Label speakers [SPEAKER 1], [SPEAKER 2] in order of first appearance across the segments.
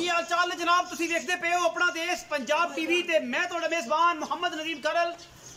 [SPEAKER 1] की हाल चाल है जनाब। तुसीं देखते पे हो अपना देश पंजाब टीवी ते मैं तुहाडा मेज़बान मोहम्मद नदीम करल।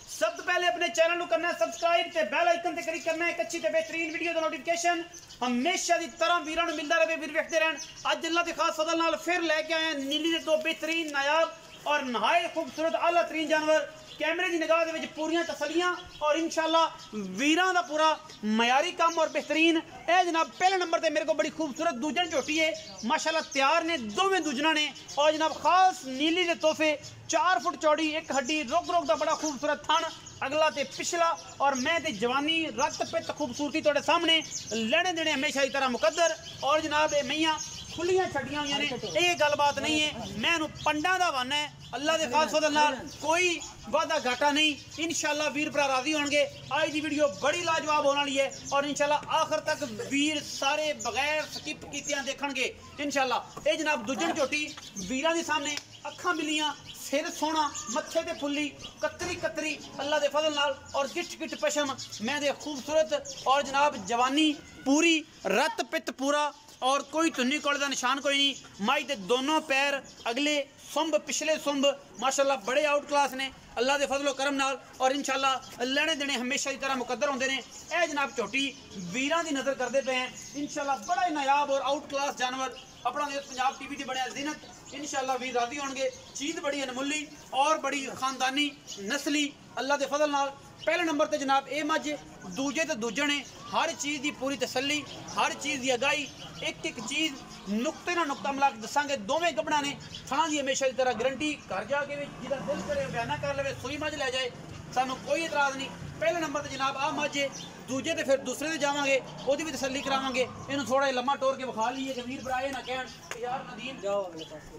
[SPEAKER 1] सब तो पहले अपने चैनल को करना है सब्सक्राइब ते बेल आइकन ते क्लिक करना है एक अच्छी ते बेहतरीन वीडियो दा नोटिफिकेशन हमेशा की तरह वीरां नूं मिलदा रहे, वीर वेखदे रहन। अज अल्लाह दी खास फजल नाल फिर लेके आए हैं नीली दे दो बेहतरीन नायाब और नहायत खूबसूरत आला तरीन जानवर। कैमरे की निगाह दे पूरियां तसलियां और इंशाअल्लाह वीरां दा पूरा मयारी काम और बेहतरीन। ए जनाब पहले नंबर ते मेरे को बड़ी खूबसूरत दूजन झोटी है माशाअल्लाह तैयार ने दोवें दूजना ने। और जनाब खास नीली दे तोहफे 4 फुट चौड़ी एक हड्डी रोक रोक का बड़ा खूबसूरत थन अगला ते पिछला और मैं ते जवानी रत पित खूबसूरती तोड़े सामने लेने देने हमेशा की तरह मुकद्दर। और जनाब मैया खुलियां छड़ियां हुई ने, ये गलबात नहीं है। मैं पंडा का वाना है अल्लाह के खास फजल नाल कोई वादा घाटा नहीं। इंशाअल्लाह वीर भरा राजी होंगे। आज की वीडियो बड़ी लाजवाब होने वाली है और इंशाअल्लाह आखिर तक वीर सारे बगैर स्किप कीतियां देखणगे इंशाअल्लाह। ये जनाब दूजन झोटी वीरां दे सामने अखां मिलियां सिर सोना मत्थे ते फुल्ली कतरी कतरी अल्लाह के फजल नाल और गिट गिट पशम मैं दे खूबसूरत और जनाब जवानी पूरी रत पित पूरा और कोई धुन्नी कोले का निशान कोई नहीं। माई के दोनों पैर अगले सुंब पिछले सुंब माशाअल्लाह बड़े आउट क्लास ने अल्लाह के फजलो करम नाल और इंशाअल्लाह लेने देने हमेशा की तरह मुकद्दर होंदे ने। ए जनाब झोटी वीरां दी नज़र करते पे हैं इंशाअल्लाह बड़ा ही नायाब और आउट क्लास जानवर अपना देश पंजाब टीवी की बनया जिनत इंशाअल्लाह वीर राजी होंगे। चीज़ बड़ी अनमुली और बड़ी खानदानी नस्ली अल्लाह के फजल नाल। पहले नंबर पर जनाब ये मझ दूजे तो दूजे ने हर चीज़ की पूरी तसली हर चीज़ की अगाई एक एक चीज़ नुकते ना नुकता मिला के दसांगे। दोवें गबड़ा ने थणा की हमेशा की तरह गारंटी घर जाके भी जिदा दिल करे बयाना कर ले सुई मझ लै जाए सानू कोई इतराज़ नहीं। पहले नंबर पर जनाब आ मझ दूजे तो फिर दूसरे से जावांगे वो भी तसली करावांगे। इन्हू थोड़ा लम्मा टोर के विखा लीए कि वीर भराए ना कह यार नदीम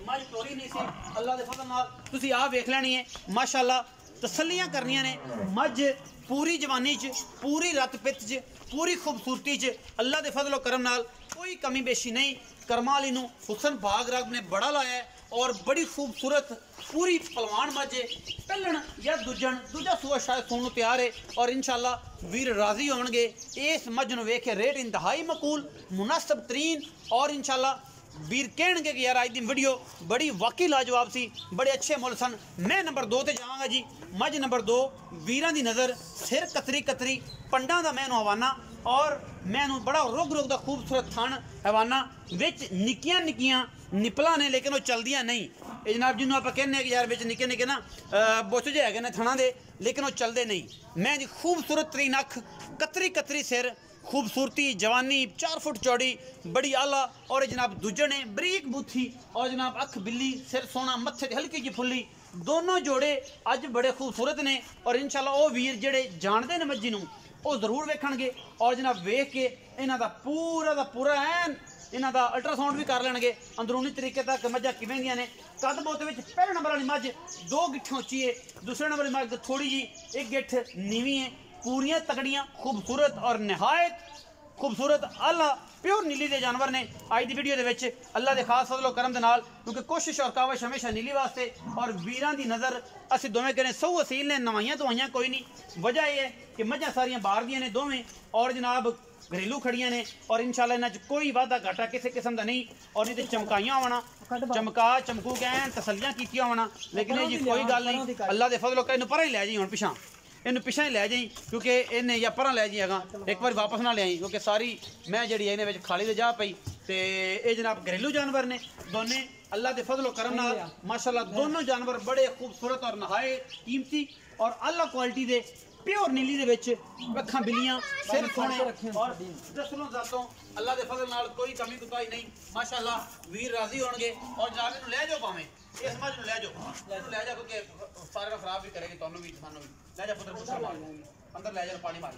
[SPEAKER 1] मझ टोरी नहीं सी अल्लाह के फजल नाल तुसीं आ वेख लैनी है माशाअल्लाह तसलियां करनियां ने। मझ पूरी जवानी च पूरी रत पित च पूरी खूबसूरती च अल्लाह के फजलो करम नाल कोई कमी बेशी नहीं। करमां वाली नूं हुसन भाग रब ने बड़ा लाया है और बड़ी खूबसूरत पूरी पलवान मझ पहलन या दूजन दूजा सूआ शायद सुनने तैयार है और इंशाअल्लाह वीर राजी होंगे। इस मझ नूं वेख के रेट इंतहाई मकूल मुनासिब तरीन और इंशाअल्लाह वीर कहणगे कि यार आज की वीडियो बड़ी वाकई लाजवाब सी बड़े अच्छे मुल सन। मैं नंबर 2 ते जावांगा जी। मझ नंबर 2 वीरां दी नज़र सिर कतरी कतरी पंडा का मैं हवाना और मैं बड़ा रोग रोग का खूबसूरत थन हवाना विच निक्कियां निक्कियां निपलां ने लेकिन वो चलदियां नहीं। ये जनाब जिन्होंने आप कहने कि यार विच निक्के निक्के ना बुच जे है थणा दे लेकिन वो चलते नहीं। मैं जी खूबसूरत तरीन अख कतरी कतरी सिर खूबसूरती जवानी 4 फुट चौड़ी बड़ी आला और जनाब दूजे ने बरीक बूथी और जनाब अख बिल्ली सिर सोना मत्थे हल्की जी फुल्ली दोनों जोड़े अज बड़े खूबसूरत ने। और इंशाअल्लाह वो वीर जेड़े जानते हैं मज्जी नूं वो जरूर वेखणगे और जनाब वेख के इन्हां दा पूरा एन इन्हां दा अल्ट्रासाउंड भी कर लेंगे अंदरूनी तरीके तक मझां किवें दियां ने। कद बोत विच पहले नंबर वाली मझ 2 गिट्ठां उच्ची है दूसरे नंबर वाली मझ थोड़ी जी एक गिट्ठ नीवी है पूरियां तगड़ियां खूबसूरत और नहायत खूबसूरत आला प्योर नीली के जानवर ने। आज की वीडियो के अल्लाह के खास फजलो करम दे नाल क्योंकि कोशिश और काविश हमेशा नीली वास्ते और वीरां की नज़र असीं दोवें करें सौ असील ने नवाइयां धवाइयां कोई नहीं। वजह यह है कि मझां सारियां बाहर दियां ने दोवें और जनाब घरेलू खड़ियां ने और इंशाअल्लाह इन्हां च कोई वादा घाटा किसी किस्म का नहीं और नहीं तो चमकाइयां होना चमका चमकू गए तसलियां कीतियां होना लेकिन ये जी कोई गल नहीं अल्लाह के फजलो इन्हू पर ही लै जी। हुण पिछां इन पिछा ही लै जाई क्योंकि इन्हें या पर लै जी अगा एक बार वापस ना ले आई क्योंकि सारी मैं जी इन्हें खाली तो जा पई। तो ये जनाब घरेलू जानवर ने दोने अल्लाह के फजलो करम नाल माशाअल्लाह दोनों जानवर बड़े खूबसूरत और नहायत कीमती और अल्लाह क्वालिटी के प्योर नीली दे विच अखां बिल्लियां सिर सोने और दसलों जातों अल्लाह के फजल नाल कोई कमी कुताही नहीं माशाअल्लाह वीर राजी होंगे। और जनाब इन्हू लै जाओ भावें इस मझ लै जाओ लै जा क्योंकि सारे खराब भी करेगी तुहानू भी सानू भी लै जा पुत्र पुत्र मार अंदर लै जा पानी मार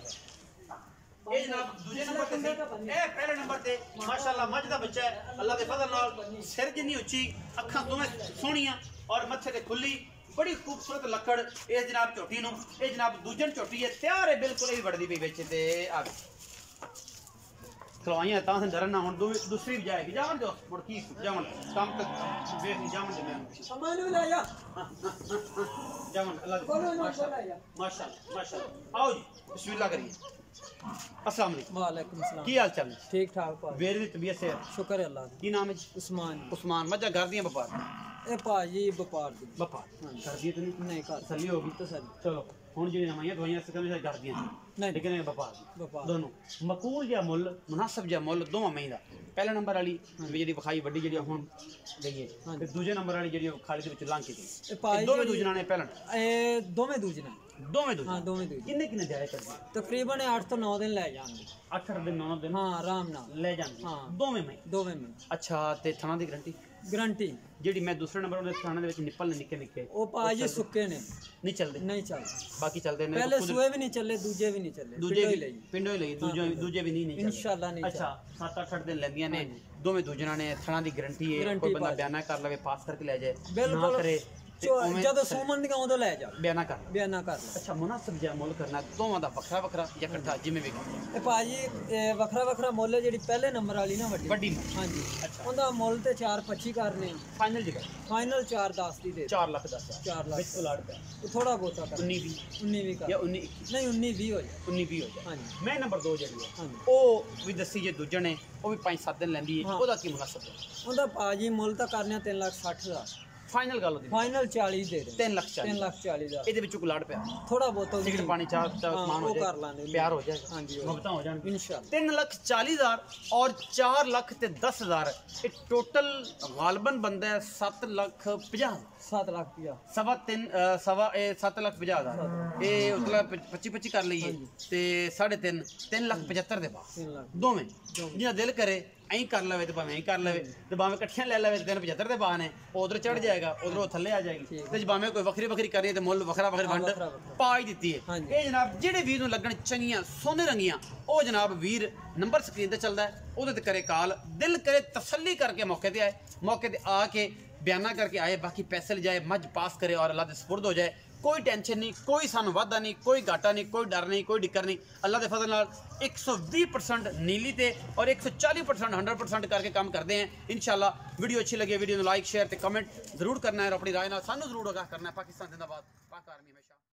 [SPEAKER 1] ये जनाब दूजे नंबर ते ए पहले नंबर ते माशाअल्लाह मझ दा बच्चा है अल्लाह के फजल नाल सिर जिन्नी उच्ची अखां दोवें सोहणियां और मत्थे ते खुली बड़ी खूबसूरत लकड़ इस जनाब झोटी नूं। ये जनाब दूजन झोटी है तैयार है बिल्कुल ही वड़दी पई विच ते आ खलवाइयां तां से डरना हुन दूसरी भी जाएगी जावन दो मुड़ की जावन काम तक वेख नहीं जावन दे मैं
[SPEAKER 2] सामान भी ले जा
[SPEAKER 1] जावन अल्लाह माशाल्लाह माशाल्लाह आओ जी बिस्मिल्लाह करिए अस्सलाम वालेकुम
[SPEAKER 2] वालेकुम सलाम
[SPEAKER 1] की हाल चाल
[SPEAKER 2] ठीक ठाक पा
[SPEAKER 1] वेर दी तबीयत से
[SPEAKER 2] शुक्र है अल्लाह
[SPEAKER 1] की नाम है
[SPEAKER 2] उस्मान
[SPEAKER 1] उस्मान मजा घर दियां व्यापार
[SPEAKER 2] ए भाजी व्यापार दी
[SPEAKER 1] व्यापार कर दिए तो
[SPEAKER 2] नहीं कर
[SPEAKER 1] तसल्ली होगी
[SPEAKER 2] तसल्ली
[SPEAKER 1] चलो हुन जी नवाइयां दवाइयां से कम कर दियां
[SPEAKER 2] नहीं
[SPEAKER 1] लेकिन व्यापार
[SPEAKER 2] व्यापार
[SPEAKER 1] दोनों मकूल या मुल मुनासिब या मुल दोवां मई दा पहले नंबर वाली ਜਿਹੜੀ ਵਿਖਾਈ ਵੱਡੀ ਜਿਹੜੀ ਹੁਣ ਗਈ ਹੈ ਤੇ ਦੂਜੇ ਨੰਬਰ ਵਾਲੀ ਜਿਹੜੀ ਖਾਲੀ ਦੇ ਵਿੱਚ ਲੰਘ ਕੇ ਗਈ
[SPEAKER 2] ਇਹ ਭਾਈ
[SPEAKER 1] ਦੋਵੇਂ ਦੂਜਣਾ ਨੇ ਪਹਿਲਣ
[SPEAKER 2] ਇਹ ਦੋਵੇਂ ਦੂਜਣਾ
[SPEAKER 1] ਦੋਵੇਂ ਦੂਜੇ
[SPEAKER 2] ਹਾਂ ਦੋਵੇਂ ਦੂਜੇ
[SPEAKER 1] ਕਿੰਨੇ ਕਿੰਨੇ ਜਾਏ ਕਰਦੇ
[SPEAKER 2] ਤਕਰੀਬਨ 8 ਤੋਂ 9 ਦਿਨ ਲੈ ਜਾਣਗੇ
[SPEAKER 1] 8 ਦਿਨ 9 ਦਿਨ
[SPEAKER 2] ਹਾਂ ਆਰਾਮ ਨਾਲ
[SPEAKER 1] ਲੈ ਜਾਂਦੇ
[SPEAKER 2] ਹਾਂ
[SPEAKER 1] ਦੋਵੇਂ ਮਈ
[SPEAKER 2] ਦੋਵੇਂ ਮੈਂ
[SPEAKER 1] ਅੱਛਾ ਤੇ ਥਣਾ ਦੀ ਗਰੰਟੀ
[SPEAKER 2] ਗਰੰਟੀ
[SPEAKER 1] ਜਿਹੜੀ ਮੈਂ ਦੂਸਰੇ ਨੰਬਰ ਉਹਦੇ ਥਾਣੇ ਦੇ ਵਿੱਚ ਨਿੱਪਲ ਨੇ ਨਿੱਕੇ ਨਿੱਕੇ
[SPEAKER 2] ਉਹ ਭਾਜੀ ਸੁੱਕੇ ਨੇ
[SPEAKER 1] ਨਹੀਂ ਚੱਲਦੇ
[SPEAKER 2] ਨਹੀਂ ਚੱਲ
[SPEAKER 1] ਬਾਕੀ ਚੱਲਦੇ ਨੇ
[SPEAKER 2] ਪਹਿਲੇ ਸੂਏ ਵੀ ਨਹੀਂ ਚੱਲੇ ਦੂਜੇ ਵੀ ਨਹੀਂ ਚੱਲੇ
[SPEAKER 1] ਦੂਜੇ
[SPEAKER 2] ਪਿੰਡੋਂ ਹੀ
[SPEAKER 1] ਵੀ
[SPEAKER 2] ਲਈ
[SPEAKER 1] ਪਿੰਡੋਂ ਹੀ ਲਈ ਦੂਜੇ ਵੀ ਨਹੀਂ
[SPEAKER 2] ਇਨਸ਼ਾਅੱਲਾ ਨਹੀਂ
[SPEAKER 1] ਅੱਛਾ 7-8 ਦਿਨ ਲੈਂਦੀਆਂ ਨੇ ਦੋਵੇਂ ਦੂਜਣਾ ਨੇ ਥਣਾ ਦੀ ਗਰੰਟੀ ਹੈ ਕੋਈ ਬੰਦਾ ਬਿਆਨਾ ਕਰ ਲਵੇ ਪਾਸ ਕਰਕੇ ਲੈ ਜਾਏ ਨਾ ਕਰੇ
[SPEAKER 2] ਜਦੋਂ ਸੋਮਨ ਦੀਆਂ ਉਦੋਂ ਲੈ ਜਾ
[SPEAKER 1] ਬਿਆਨਾ ਕਰ
[SPEAKER 2] ਬਿਆਨਾ ਕਰ ਲੈ
[SPEAKER 1] ਅੱਛਾ ਮੁਨਾਸਿਬ ਜਿਹਾ ਮੁੱਲ ਕਰਨਾ ਦੋਵਾਂ ਦਾ ਵੱਖਰਾ ਵੱਖਰਾ ਜਾਂ ਇਕੱਠਾ ਜਿਵੇਂ ਵੀ
[SPEAKER 2] ਇਹ ਭਾਜੀ ਇਹ ਵੱਖਰਾ ਵੱਖਰਾ ਮੁੱਲ ਹੈ ਜਿਹੜੀ ਪਹਿਲੇ ਨੰਬਰ ਵਾਲੀ ਨਾ ਵੱਡੀ ਹਾਂਜੀ ਉਹਦਾ ਮੁੱਲ ਤੇ 4.25 ਕਰਨੇ
[SPEAKER 1] ਫਾਈਨਲ ਜੀ
[SPEAKER 2] ਫਾਈਨਲ 4.10 ਦੀ ਦੇ
[SPEAKER 1] 4 ਲੱਖ 10
[SPEAKER 2] 4 ਲੱਖ
[SPEAKER 1] ਵਿੱਚ ਪਲਾਟ ਪਿਆ
[SPEAKER 2] ਉਹ ਥੋੜਾ ਬਹੁਤਾ ਕਰ
[SPEAKER 1] 19 20
[SPEAKER 2] 19 ਵੀ ਕਰ
[SPEAKER 1] ਜਾਂ 19 21
[SPEAKER 2] ਨਹੀਂ 19 20 ਹੋ ਜਾ
[SPEAKER 1] 19 20 ਹੋ ਜਾ
[SPEAKER 2] ਹਾਂਜੀ
[SPEAKER 1] ਮੈਂ ਨੰਬਰ 2 ਜਿਹੜੀ ਹੈ
[SPEAKER 2] ਹਾਂਜੀ
[SPEAKER 1] ਉਹ ਵੀ ਦੱਸੀ ਜੇ ਦੂਜੇ ਨੇ ਉਹ ਵੀ 5-7 ਦਿਨ ਲੈਂਦੀ ਹੈ ਉਹਦਾ ਕੀ ਮੁਨਾਸਿਬ ਹੈ
[SPEAKER 2] ਉਹਦਾ ਭਾਜੀ ਮੁੱਲ ਤਾਂ ਕਰਨੇ 3,60,000 ਦਾ
[SPEAKER 1] ਫਾਈਨਲ ਗੱਲ ਉਹਦੀ
[SPEAKER 2] ਫਾਈਨਲ 40 ਦੇ ਦੇ
[SPEAKER 1] 3 ਲੱਖ 40
[SPEAKER 2] 3,40,000 ਦਾ
[SPEAKER 1] ਇਹਦੇ ਵਿੱਚੋਂ ਕੁਲਾੜ ਪਿਆ
[SPEAKER 2] ਥੋੜਾ ਬਹੁਤਾ
[SPEAKER 1] ਸਿਗਰਟ ਪਾਣੀ ਚਾਹ ਸਮਾਨ ਹੋ
[SPEAKER 2] ਉਹ
[SPEAKER 1] ਜਾਏ
[SPEAKER 2] ਕਰ ਲਾਂਗੇ
[SPEAKER 1] ਪਿਆਰ ਹੋ ਜਾਏਗਾ
[SPEAKER 2] ਹਾਂਜੀ
[SPEAKER 1] ਮੁਹੱਬਤਾਂ ਹੋ ਜਾਣ
[SPEAKER 2] ਇਨਸ਼ਾਅੱਲਾ
[SPEAKER 1] 3,40,000 और 4 ਲੱਖ ਤੇ 10,000 ਇਹ ਟੋਟਲ ਗਾਲਬਨ ਬੰਦਾ ਹੈ 7,50,000
[SPEAKER 2] 7 ਲੱਖ ਪਿਆ
[SPEAKER 1] ਸਵਾ 7,50,000 ਇਹ ਉਤਲਾ 25 ਕਰ ਲਈਏ ਤੇ 3.5 3,75,000 ਦੇ ਬਾਅਦ
[SPEAKER 2] 3 ਲੱਖ
[SPEAKER 1] ਦੋਵੇਂ ਜਿਹਦਾ ਦਿਲ ਕਰੇ ਐਂ ਕਰ ਲਵੇ ਤੇ ਭਾਵੇਂ ਐਂ ਕਰ ਲਵੇ ਤੇ ਭਾਵੇਂ ਇਕੱਠੀਆਂ ਲੈ ਲਵੇ ਤੇ 75 ਦੇ ਬਾਅਦ ਨੇ ਉਧਰ ਚੜ ਜਾਏਗਾ ਉਧਰੋਂ ਥੱਲੇ ਆ ਜਾਏਗੀ ਤੇ ਭਾਵੇਂ ਕੋਈ ਵੱਖਰੀ ਵੱਖਰੀ ਕਰਨੀ ਤੇ ਮੁੱਲ ਵੱਖਰਾ ਵੰਡ ਪਾ ਹੀ ਦਿੱਤੀ ਹੈ ਇਹ ਜਨਾਬ ਜਿਹੜੇ ਵੀਰ ਨੂੰ ਲੱਗਣ ਚੰਗੀਆਂ ਸੋਨੇ ਰੰਗੀਆਂ ਉਹ ਜਨਾਬ ਵੀਰ ਨੰਬਰ ਸਕਰੀਨ ਤੇ ਚੱਲਦਾ ਹੈ ਉਹਦੇ ਤੇ ਕਰੇ ਕਾਲ ਦਿਲ ਕਰੇ ਤਸੱਲੀ ਕਰਕੇ ਮੌਕੇ ਤੇ ਆਏ ਮੌਕੇ ਤੇ ਆ ਕੇ ਬਿਆਨਾ करके आए बाकी पैसे ले जाए मज पास करे और अल्लाह के सुपुर्द हो जाए कोई टेंशन नहीं कोई सानू वादा नहीं कोई घाटा नहीं कोई डर नहीं कोई डिक्कर नहीं अल्लाह के फजल नाल 120% नीली ते और 140% 100% करके काम करते हैं इंशाल्लाह वीडियो अच्छी लगे वीडियो को लाइक शेयर ते कमेंट जरूर करना है और अपनी राय नाल सानू जरूर आगाह करना है पाकिस्तान जिंदाबाद पाक आर्मी हमेशा